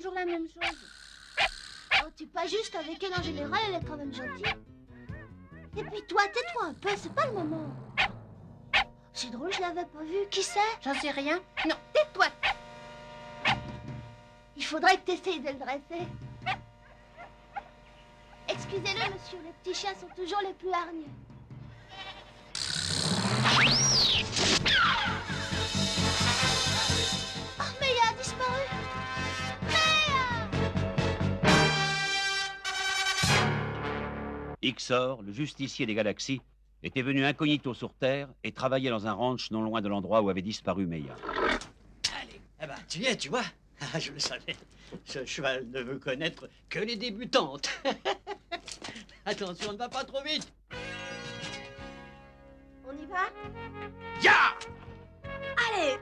toujours la même chose. Oh, t'es pas juste avec elle en général, elle est quand même gentille. Et puis toi, tais-toi un peu, c'est pas le moment. C'est drôle, je l'avais pas vu. Qui c'est? J'en sais rien. Non, tais-toi. Il faudrait que t'essayes de le dresser. Excusez-le, monsieur, les petits chiens sont toujours les plus hargneux. Oh, Maya a disparu. Ixor, le justicier des galaxies, était venu incognito sur Terre et travaillait dans un ranch non loin de l'endroit où avait disparu Meia. Allez, eh ben, tu y es, tu vois. Ah, je le savais. Ce cheval ne veut connaître que les débutantes. Attention, ne va pas trop vite. On y va? Ya! Allez,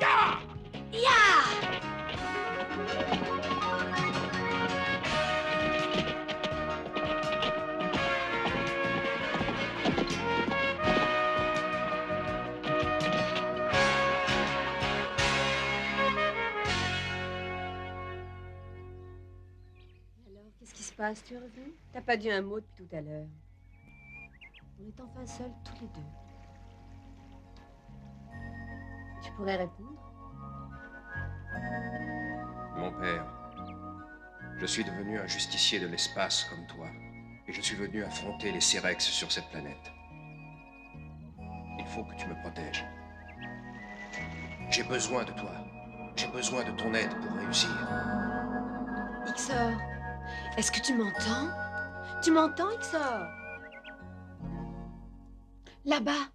Ya! Alors, qu'est-ce qui se passe? Tu es revenu? T'as pas dit un mot depuis tout à l'heure. On est enfin seuls, tous les deux. Tu pourrais répondre? Mon père, je suis devenu un justicier de l'espace comme toi, et je suis venu affronter les Cerex sur cette planète. Il faut que tu me protèges. J'ai besoin de toi. J'ai besoin de ton aide pour réussir. Ixor, est-ce que tu m'entends? Tu m'entends, Ixor? Là-bas.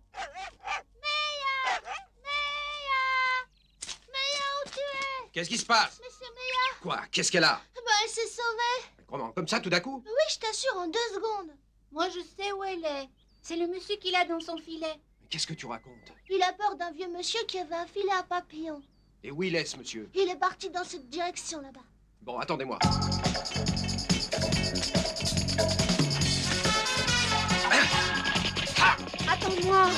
Où tu es? Qu'est-ce qui se passe? Mais c'est Maya. Quoi? Qu'est-ce qu'elle a? Ben, elle s'est sauvée. Comment? Comme ça, tout d'un coup? Oui, je t'assure, en 2 secondes. Moi, je sais où elle est. C'est le monsieur qu'il a dans son filet. Mais qu'est-ce que tu racontes? Il a peur d'un vieux monsieur qui avait un filet à papillons. Et où il est, ce monsieur? Il est parti dans cette direction là-bas. Bon, attendez-moi. Attends-moi.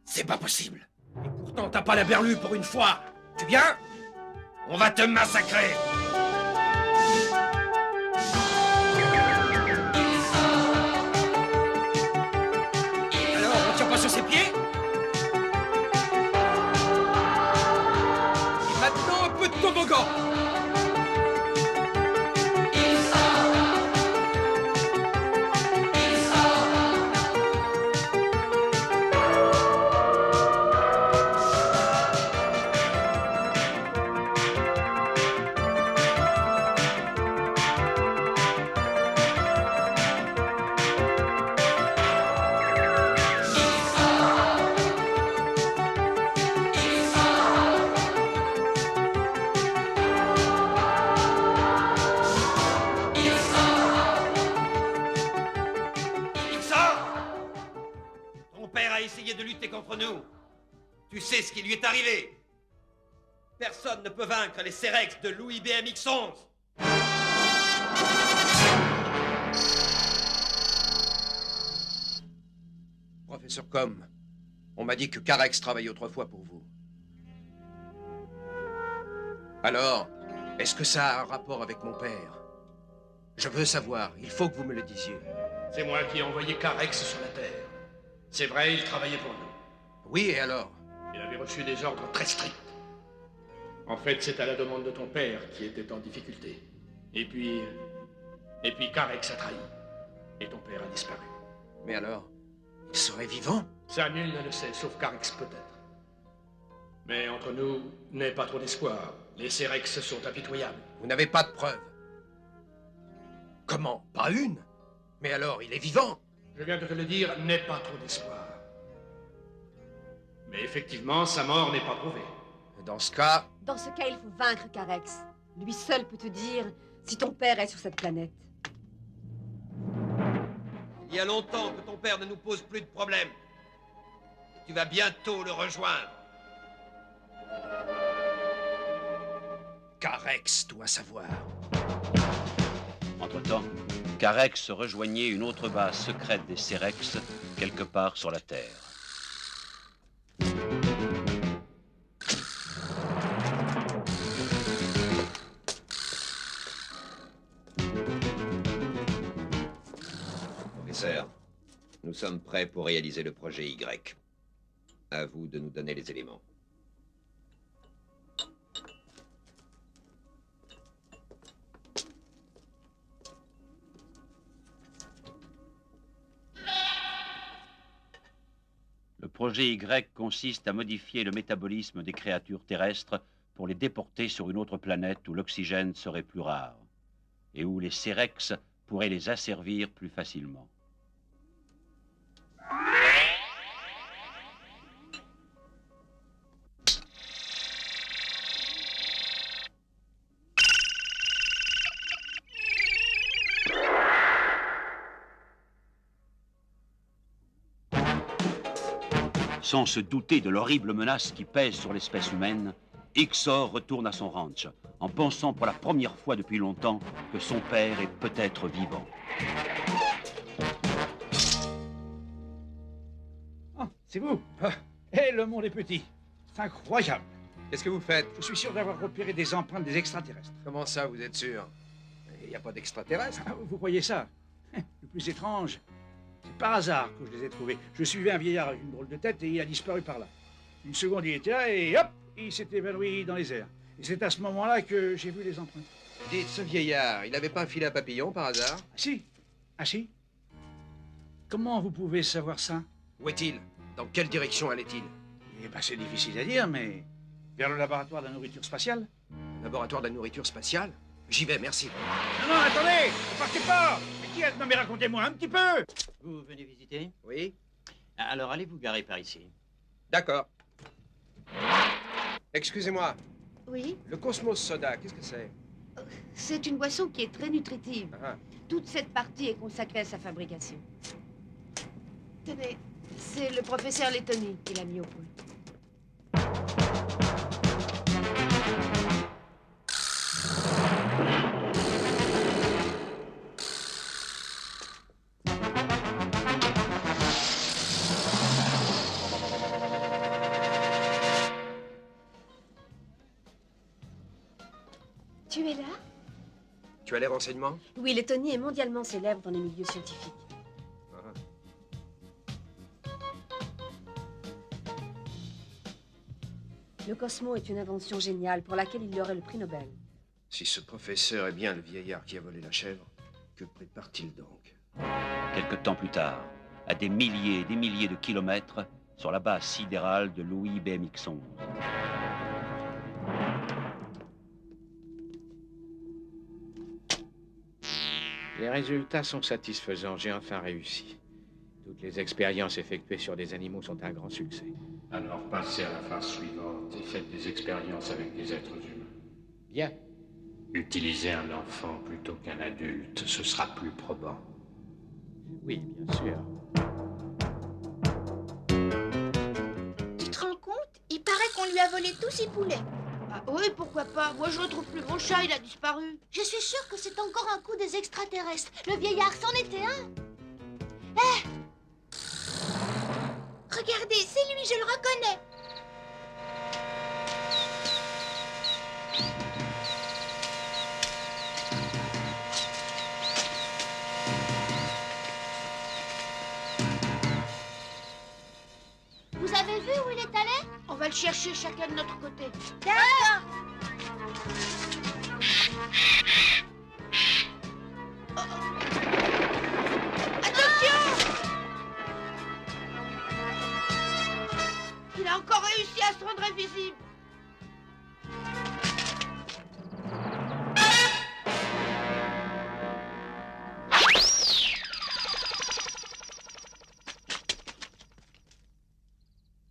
C'est pas possible. Et pourtant, t'as pas la berlue pour une fois. Tu viens? On va te massacrer. Alors, on tient pas sur ses pieds? Et maintenant, un peu de toboggan. Ton père a essayé de lutter contre nous. Tu sais ce qui lui est arrivé. Personne ne peut vaincre les Cerex de Louis BMX-11. Professeur Com, on m'a dit que Carex travaillait autrefois pour vous. Alors, est-ce que ça a un rapport avec mon père? Je veux savoir, il faut que vous me le disiez. C'est moi qui ai envoyé Carex sur la Terre. C'est vrai, il travaillait pour nous. Oui, et alors? Il avait reçu des ordres très stricts. En fait, c'est à la demande de ton père qui était en difficulté. Et puis Carex a trahi. Et ton père a disparu. Mais alors, il serait vivant? Ça, nul ne le sait, sauf Carex peut-être. Mais entre nous, n'aie pas trop d'espoir. Les Cerex sont impitoyables. Vous n'avez pas de preuves. Comment? Pas une? Mais alors, il est vivant? Je viens de te le dire, n'aie pas trop d'espoir. Mais effectivement, sa mort n'est pas prouvée. Dans ce cas... Dans ce cas, il faut vaincre Carex. Lui seul peut te dire si ton père est sur cette planète. Il y a longtemps que ton père ne nous pose plus de problèmes. Tu vas bientôt le rejoindre. Carex doit savoir. Entre-temps, Carex rejoignait une autre base secrète des Cerex, quelque part sur la Terre. Professeur, nous sommes prêts pour réaliser le projet Y. À vous de nous donner les éléments. Le projet Y consiste à modifier le métabolisme des créatures terrestres pour les déporter sur une autre planète où l'oxygène serait plus rare et où les Cerex pourraient les asservir plus facilement. Sans se douter de l'horrible menace qui pèse sur l'espèce humaine, Ixor retourne à son ranch, en pensant pour la première fois depuis longtemps que son père est peut-être vivant. Oh, c'est vous. Eh, le monde est petit. C'est incroyable. Qu'est-ce que vous faites? Je suis sûr d'avoir repéré des empreintes des extraterrestres. Comment ça, vous êtes sûr? Il n'y a pas d'extraterrestres. Ah, vous croyez ça? Le plus étrange, c'est par hasard que je les ai trouvés. Je suivais un vieillard avec une drôle de tête et il a disparu par là. Une seconde, il était là et hop, il s'est évanoui dans les airs. Et c'est à ce moment-là que j'ai vu les empreintes. Dites, ce vieillard, il n'avait pas un filet à papillon par hasard? Ah si? Ah si? Comment vous pouvez savoir ça? Où est-il? Dans quelle direction allait-il? Eh ben, c'est difficile à dire, mais vers le laboratoire de la nourriture spatiale. Laboratoire de la nourriture spatiale? J'y vais, merci. Non, attendez! Ne partez pas! Mais qui est... Non, mais racontez-moi un petit peu! Vous venez visiter? Oui? Alors allez vous garer par ici. D'accord. Excusez-moi, Oui, le Cosmos Soda, qu'est-ce que c'est? c'est une boisson qui est très nutritive. Ah, Toute cette partie est consacrée à sa fabrication. Tenez, c'est le professeur Lettoni qui l'a mis au point. Tu es là? tu as les renseignements? Oui, Lettoni est mondialement célèbre dans les milieux scientifiques. Le Cosmo est une invention géniale pour laquelle il y aurait le prix Nobel. Si ce professeur est bien le vieillard qui a volé la chèvre, que prépare-t-il donc? Quelque temps plus tard, à des milliers et des milliers de kilomètres, sur la base sidérale de Louis BMX-11. Les résultats sont satisfaisants, j'ai enfin réussi. Toutes les expériences effectuées sur des animaux sont un grand succès. Alors passez à la phase suivante et faites des expériences avec des êtres humains. Bien. Utilisez un enfant plutôt qu'un adulte, ce sera plus probant. Oui, bien sûr. Tu te rends compte? Il paraît qu'on lui a volé tous ses poulets. Ah oui, pourquoi pas. Moi, je retrouve plus mon chat, il a disparu. Je suis sûre que c'est encore un coup des extraterrestres. Le vieillard c'en était un. Eh! Regardez, c'est lui, je le reconnais. Vous avez vu où il est allé? On va le chercher chacun de notre côté. D'accord. Attention! Il a encore réussi à se rendre invisible.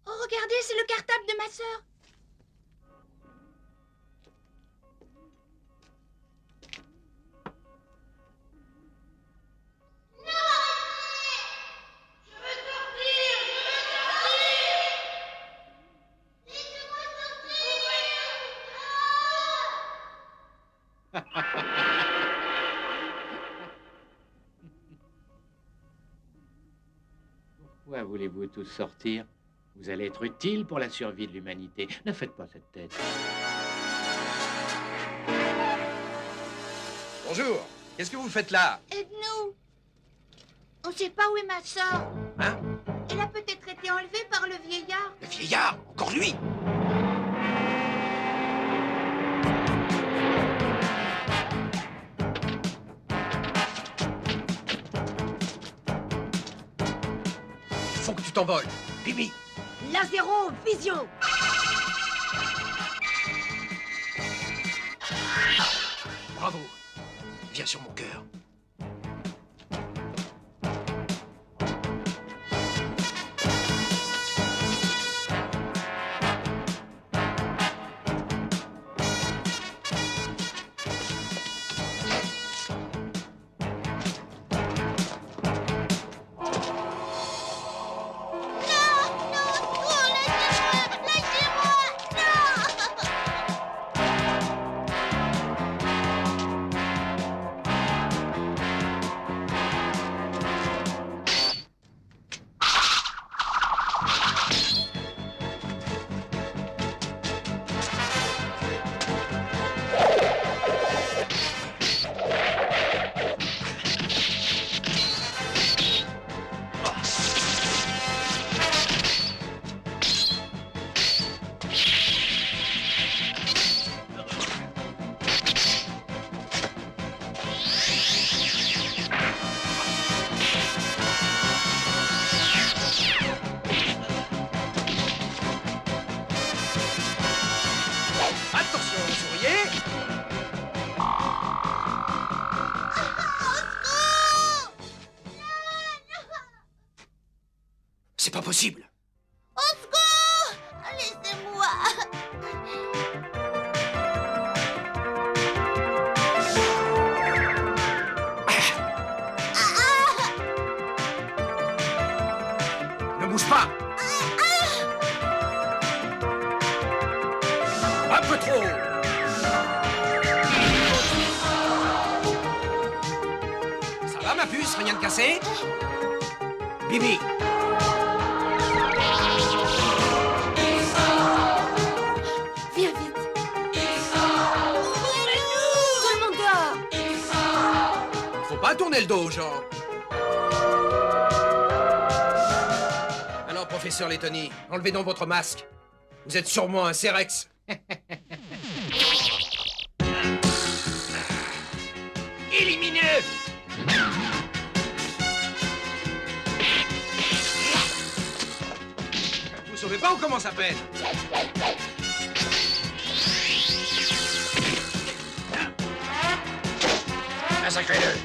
Oh, regardez, c'est le cartable de ma sœur. Pourquoi voulez-vous tous sortir? Vous allez être utile pour la survie de l'humanité. Ne faites pas cette tête. Bonjour. Qu'est-ce que vous faites là? Aide-nous. On sait pas où est ma sœur. Hein? Elle a peut-être été enlevée par le vieillard. Le vieillard? Encore lui? Faut que tu t'envoles. Bibi. La zéro, vision. Bravo. Viens sur mon cœur. C'est pas possible. Au secours! Laissez-moi! Ne bouge pas. Un peu trop. Ça va, ma puce? Rien de cassé? Bibi. Viens vite. Tout le monde dehors. Faut pas tourner le dos aux gens. Alors, professeur Letoni, enlevez donc votre masque. Vous êtes sûrement un Cerex. Éliminé! Vous sauvez pas ou comment ça peine? Massacrez-le!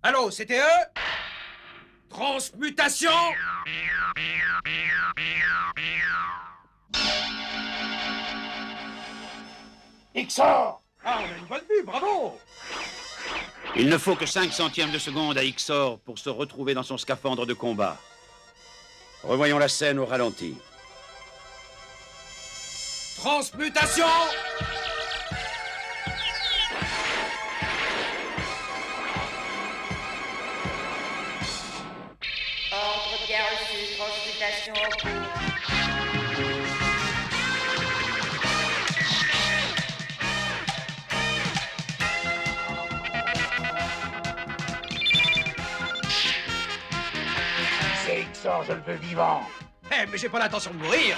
Allô, c'était eux? Transmutation? Ixor, Ah, on a une bonne vue, bravo! Il ne faut que 5 centièmes de seconde à Ixor pour se retrouver dans son scaphandre de combat. Revoyons la scène au ralenti. Transmutation! Ordre bien reçu, transmutation. C'est Ixor, je le veux vivant. Eh, mais j'ai pas l'intention de mourir.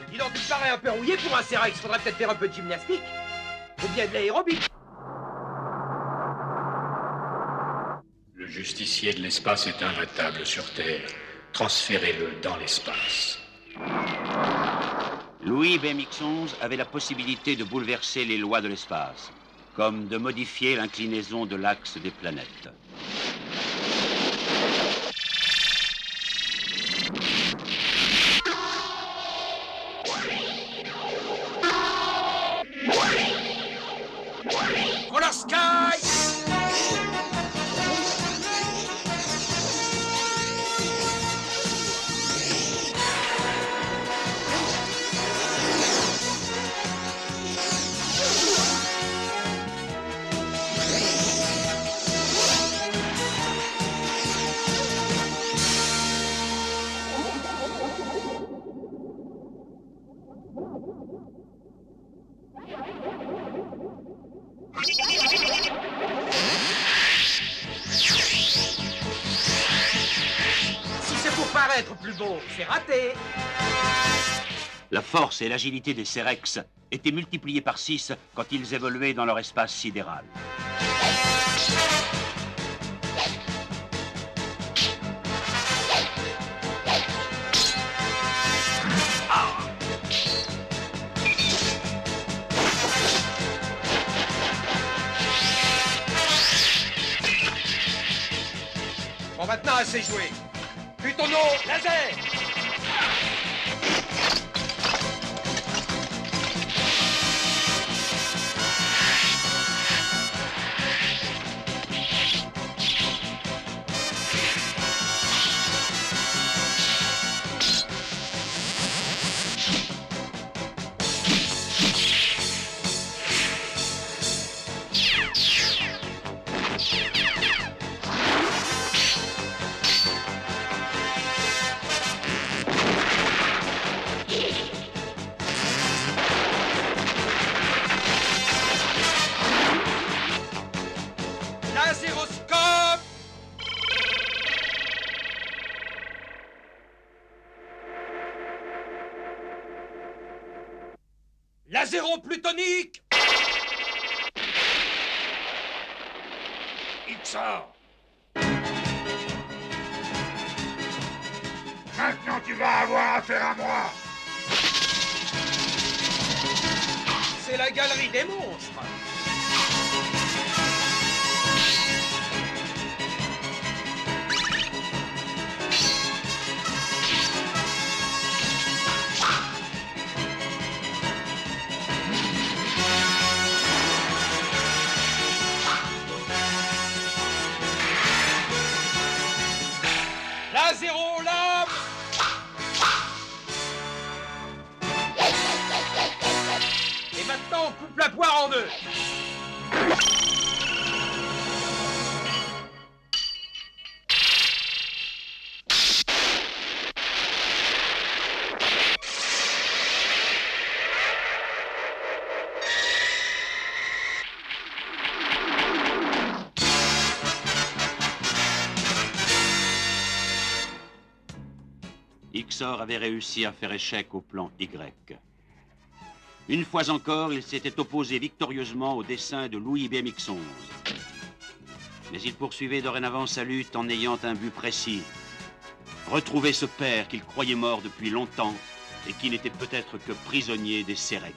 Dis donc, tu te parais un peu rouillé pour un Cerex. Faudrait peut-être faire un peu de gymnastique. Ou bien de l'aérobie. Le justicier de l'espace est imbattable sur Terre. Transférez-le dans l'espace. Louis BMX-11 avait la possibilité de bouleverser les lois de l'espace, comme de modifier l'inclinaison de l'axe des planètes. Roller Sky! Si c'est pour paraître plus beau, c'est raté. La force et l'agilité des Cerex étaient multipliées par 6 quand ils évoluaient dans leur espace sidéral. Bon, maintenant, assez joué. Plutono, laser! Laseroscope! Laséron plutonique! Ixor! Maintenant, tu vas avoir affaire à moi! C'est la galerie des monstres! Laséron lame! Et maintenant, on coupe la poire en deux! Ixor avait réussi à faire échec au plan Y. Une fois encore, il s'était opposé victorieusement au dessein de Louis BMX-11. Mais il poursuivait dorénavant sa lutte en ayant un but précis. Retrouver ce père qu'il croyait mort depuis longtemps et qui n'était peut-être que prisonnier des Cerex.